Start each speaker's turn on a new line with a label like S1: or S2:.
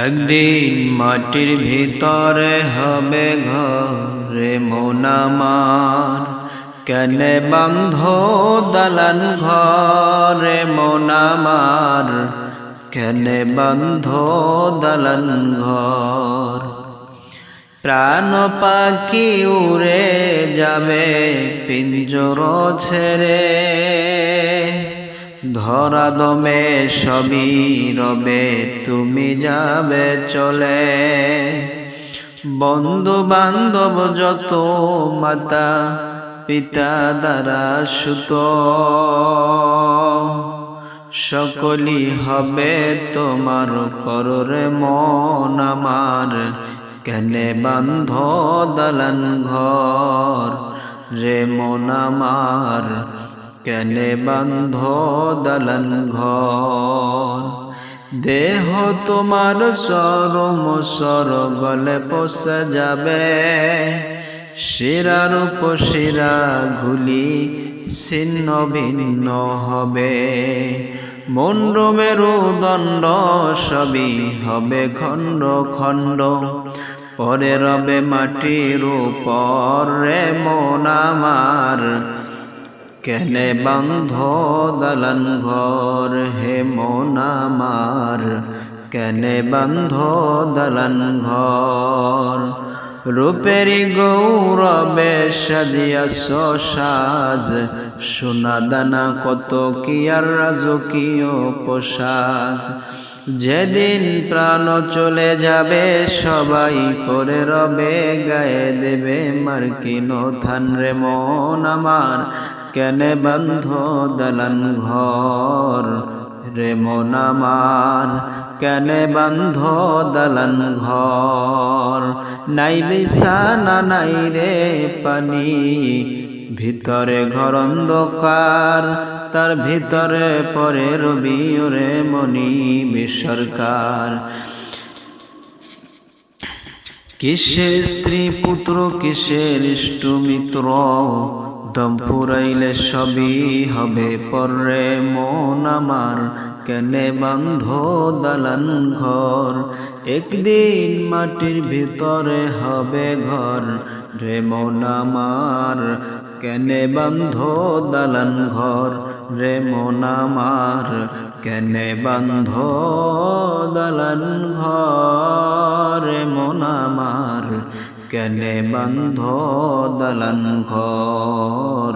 S1: একদিন মাটির ভিতরে হবে ঘরে মন আমার, কেনে বন্ধ দালান ঘরে মন আমার, কেনে বন্ধ দালান ঘর। প্রাণ পাখি উড়ে যাবে পিঞ্জর ছেড়ে, ধরা দমে সবই রবে তুমি যাবে চলে। বন্ধু বান্ধব যত মাতা পিতা দ্বারা সুত, সকলই হবে তোমার পরে মন আমার, কেনে বান্ধ দালান ঘর রে মন আমার, কেনে বান্ধ দালান ঘর। দেহ তোমার চরম সর গলে পচে যাবে, শিরার উপশিরা ঘুলি ছিন্ন ভিন্ন হবে। মুন্ড মেরুদণ্ড সবই হবে খণ্ড খণ্ড, পরে রবে মাটির উপর রে মন আমার, কেনে বান্ধ দালান ঘর হে মন আমার, কেনে বান্ধ দালান ঘর। রূপেরি গৌরবে সাজিয়াছ সাজ, সোনা দানা কত কি আর রাজকীয় পোশাক। যেদিন প্রাণ চলে যাবে সবাই পরে রবে গায়ে দেবে মার্কিন থান রে মন আমার, কেনে বান্ধ দালান ঘর রে মন আমার, কেনে বান্ধ দালান ঘর। নাই বিছানা নাই রে পানি, ভিতরে ঘর অন্ধকার, তার ভিতরে পরে রবি ওরে মনি বেসরকার। কিসের স্ত্রী পুত্র কিসের ইষ্ট মিত্র, দম ফুরাইলে সবই হবে পরে মন আমার, কেনে বান্ধ দালান ঘর। একদিন মাটির ভিতরে হবে ঘর রে মন আমার, কেনে বান্ধ দালান ঘর রে মন আমার, কেনে বান্ধ দালান ঘর রে মন আমার, কেনে বান্ধ দালান ঘর।